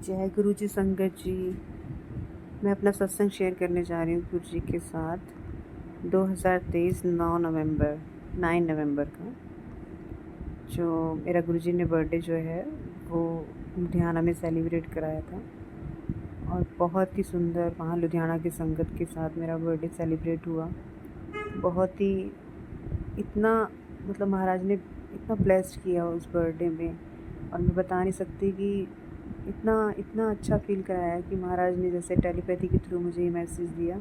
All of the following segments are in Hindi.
जय गुरु जी संगत जी। मैं अपना सत्संग शेयर करने जा रही हूँ गुरु जी के साथ। 2023 9 नवंबर का जो मेरा गुरु जी ने बर्थडे जो है वो लुधियाना में सेलिब्रेट कराया था और बहुत ही सुंदर वहाँ लुधियाना की संगत के साथ मेरा बर्थडे सेलिब्रेट हुआ। बहुत ही इतना मतलब महाराज ने इतना ब्लेस्ड किया उस बर्थडे में और मैं बता नहीं सकती कि इतना इतना अच्छा फील कराया कि महाराज ने जैसे टेलीपैथी के थ्रू मुझे ये मैसेज दिया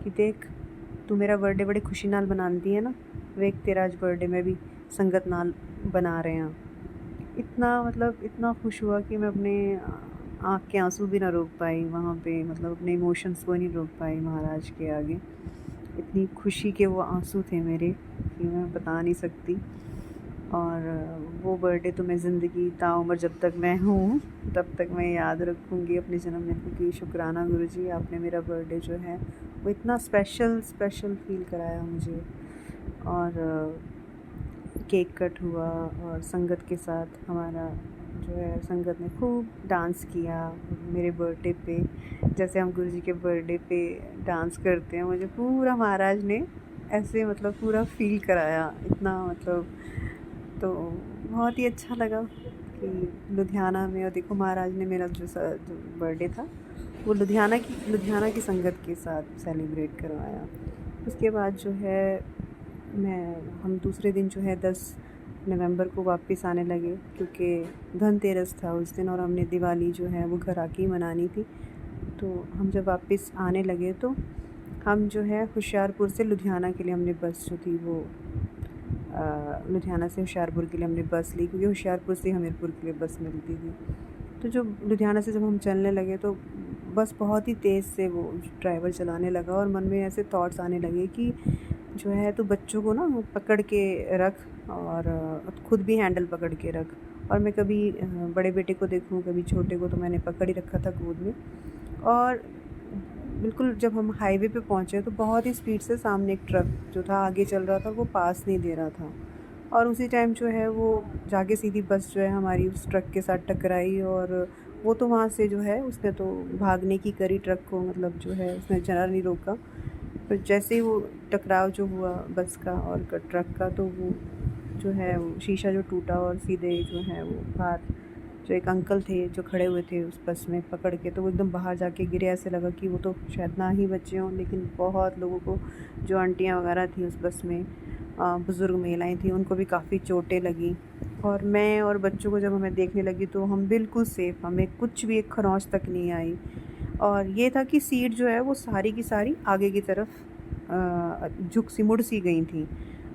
कि देख तू मेरा बर्थडे बड़े खुशी नाल बनाती है ना, वेख तेरा आज बर्थडे में भी संगत नाल बना रहे हैं। इतना मतलब इतना खुश हुआ कि मैं अपने आँख के आंसू भी ना रोक पाई वहाँ पे, मतलब अपने इमोशंस को नहीं रोक पाई महाराज के आगे। इतनी खुशी के वो आंसू थे मेरे कि मैं बता नहीं सकती। और वो बर्थडे तो मैं ज़िंदगी ताउम्र जब तक मैं हूँ तब तक मैं याद रखूँगी अपने जन्म में, क्योंकि शुक्राना गुरु जी, आपने मेरा बर्थडे जो है वो इतना स्पेशल फील कराया मुझे। और केक कट हुआ और संगत के साथ हमारा जो है संगत ने खूब डांस किया मेरे बर्थडे पे, जैसे हम गुरु जी के बर्थडे पे डांस करते हैं। मुझे पूरा महाराज ने ऐसे मतलब पूरा फील कराया, इतना मतलब तो बहुत ही अच्छा लगा कि लुधियाना में। और देखो महाराज ने मेरा जो बर्थडे था वो लुधियाना की संगत के साथ सेलिब्रेट करवाया। उसके बाद जो है हम दूसरे दिन जो है 10 नवंबर को वापस आने लगे, क्योंकि धनतेरस था उस दिन और हमने दिवाली जो है वो घर आके ही मनानी थी। तो हम जब वापस आने लगे तो हम जो है होशियारपुर से लुधियाना के लिए हमने बस जो थी वो लुधियाना से होशियारपुर के लिए हमने बस ली, क्योंकि होशियारपुर से हमीरपुर के लिए बस मिलती थी। तो जो लुधियाना से जब हम चलने लगे तो बस बहुत ही तेज़ से वो ड्राइवर चलाने लगा और मन में ऐसे थॉट्स आने लगे कि जो है तो बच्चों को ना पकड़ के रख और खुद भी हैंडल पकड़ के रख। और मैं कभी बड़े बेटे को देखूं कभी छोटे को, तो मैंने पकड़ ही रखा था गोद में। और बिल्कुल जब हम हाईवे पे पहुंचे तो बहुत ही स्पीड से सामने एक ट्रक जो था आगे चल रहा था, वो पास नहीं दे रहा था। और उसी टाइम जो है वो जाके सीधी बस जो है हमारी उस ट्रक के साथ टकराई और वो तो वहाँ से जो है उसने तो भागने की करी ट्रक को, मतलब जो है उसने जरा नहीं रोका। फिर जैसे ही वो टकराव जो हुआ बस का और ट्रक का, तो वो जो है वो शीशा जो टूटा और सीधे जो है वो बाहर जो एक अंकल थे जो खड़े हुए थे उस बस में पकड़ के, तो वो एकदम बाहर जाके गिरे। ऐसे लगा कि वो तो शायद ना ही बचे हों, लेकिन बहुत लोगों को, जो आंटियाँ वगैरह थी उस बस में, बुज़ुर्ग महिलाएं थी, उनको भी काफ़ी चोटें लगी। और मैं और बच्चों को जब हमें देखने लगी तो हम बिल्कुल सेफ़, हमें कुछ भी एक खरोंच तक नहीं आई। और ये था कि सीट जो है वो सारी की सारी आगे की तरफ झुक सी मुड़ सी गई थी।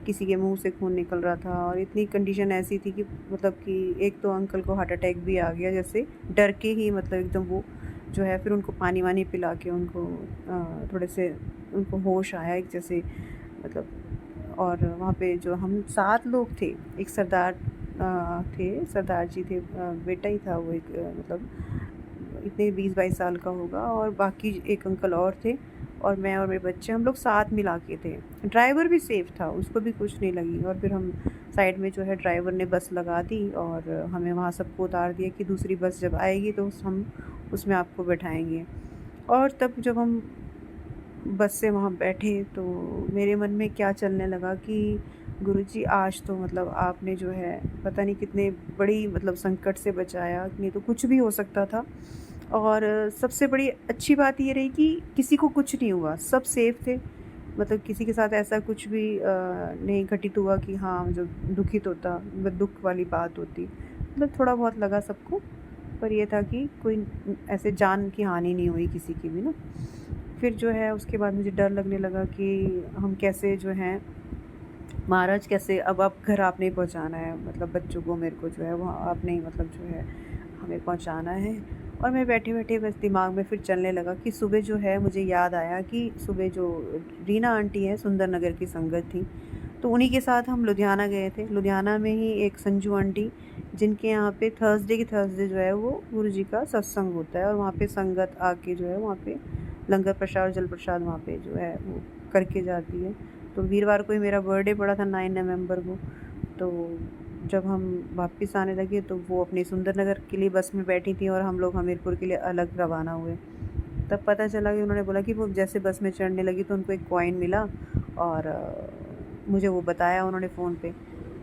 किसी के मुंह से खून निकल रहा था और इतनी कंडीशन ऐसी थी कि मतलब कि एक तो अंकल को हार्ट अटैक भी आ गया, जैसे डर के ही, मतलब एकदम वो जो है फिर उनको पानी वानी पिला के उनको थोड़े से उनको होश आया एक जैसे, मतलब। और वहाँ पे जो हम 7 लोग थे, एक सरदार थे, सरदार जी थे, बेटा ही था वो एक, मतलब इतने 20-22 साल का होगा, और बाकी एक अंकल और थे और मैं और मेरे बच्चे, हम लोग साथ मिला के थे। ड्राइवर भी सेफ़ था, उसको भी कुछ नहीं लगी। और फिर हम साइड में जो है ड्राइवर ने बस लगा दी और हमें वहाँ सबको उतार दिया कि दूसरी बस जब आएगी तो हम उसमें आपको बैठाएंगे। और तब जब हम बस से वहाँ बैठे तो मेरे मन में क्या चलने लगा कि गुरुजी आज तो मतलब आपने जो है पता नहीं कितने बड़ी मतलब संकट से बचाया, नहीं तो कुछ भी हो सकता था। और सबसे बड़ी अच्छी बात ये रही कि किसी को कुछ नहीं हुआ, सब सेफ थे। मतलब किसी के साथ ऐसा कुछ भी नहीं घटित हुआ कि हाँ जो दुखित होता, मतलब दुख वाली बात होती। मतलब थोड़ा बहुत लगा सबको, पर यह था कि कोई ऐसे जान की हानि नहीं हुई किसी की भी ना। फिर जो है उसके बाद मुझे डर लगने लगा कि हम कैसे जो हैं महाराज, कैसे अब आप घर आपने ही पहुँचाना है, मतलब बच्चों को मेरे को जो है वो आपने ही मतलब जो है हमें पहुँचाना है। और मैं बैठे बैठे बस दिमाग में फिर चलने लगा कि सुबह जो है मुझे याद आया कि सुबह जो रीना आंटी है सुंदर नगर की संगत थी, तो उन्हीं के साथ हम लुधियाना गए थे। लुधियाना में ही एक संजू आंटी, जिनके यहाँ पे थर्सडे की थर्सडे जो है वो गुरु जी का सत्संग होता है और वहाँ पे संगत आके जो है वहाँ पे लंगर प्रसाद जल प्रसाद वहाँ पे जो है वो करके जाती है। तो वीरवार को ही मेरा बर्थडे पड़ा था 9 नवंबर को, तो जब हम वापस आने लगे तो वो अपनी सुंदरनगर के लिए बस में बैठी थी और हम लोग हमीरपुर के लिए अलग रवाना हुए। तब पता चला कि उन्होंने बोला कि वो जैसे बस में चढ़ने लगी तो उनको एक कॉइन मिला और मुझे वो बताया उन्होंने फ़ोन पे।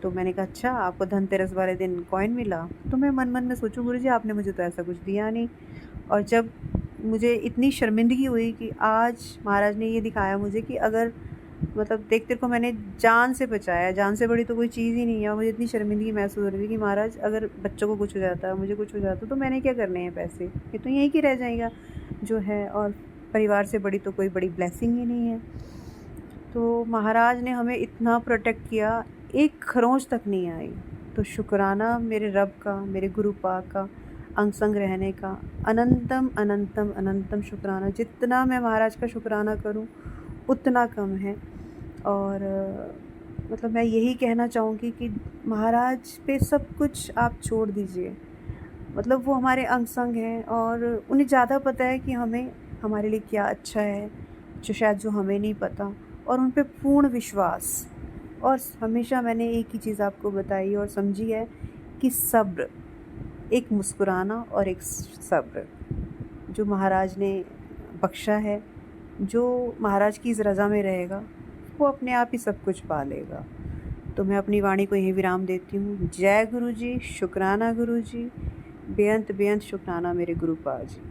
तो मैंने कहा अच्छा आपको धनतेरस वाले दिन कॉइन मिला? तो मैं मन-मन में सोचूँ गुरुजी आपने मुझे तो ऐसा कुछ दिया नहीं। और जब मुझे इतनी शर्मिंदगी हुई कि आज महाराज ने ये दिखाया मुझे कि अगर मतलब देख तेरे को मैंने जान से बचाया, जान से बड़ी तो कोई चीज़ ही नहीं है। और मुझे इतनी शर्मिंदगी महसूस हो रही थी कि महाराज अगर बच्चों को कुछ हो जाता, मुझे कुछ हो जाता तो मैंने क्या करने हैं पैसे? ये तो यहीं की रह जाएगा जो है, और परिवार से बड़ी तो कोई बड़ी ब्लेसिंग ही नहीं है। तो महाराज ने हमें इतना प्रोटेक्ट किया, एक खरोंच तक नहीं आई। तो शुक्राना मेरे रब का, मेरे गुरु पाक का, अंग संग रहने का, अनंतम अनंतम अनंतम शुक्राना। जितना मैं महाराज का शुक्राना करूं उतना कम है। और मतलब मैं यही कहना चाहूँगी कि महाराज पे सब कुछ आप छोड़ दीजिए। मतलब वो हमारे अंग संग हैं और उन्हें ज़्यादा पता है कि हमें हमारे लिए क्या अच्छा है, जो हमें नहीं पता। और उन पे पूर्ण विश्वास। और हमेशा मैंने एक ही चीज़ आपको बताई और समझी है कि सब्र, एक मुस्कुराना और एक सब्र जो महाराज ने बख्शा है, जो महाराज की इस रज़ा में रहेगा वो अपने आप ही सब कुछ पा लेगा। तो मैं अपनी वाणी को यहीं विराम देती हूँ। जय गुरु जी, शुक्राना गुरु जी, बेअंत बेअंत शुक्राना मेरे गुरुपाद जी।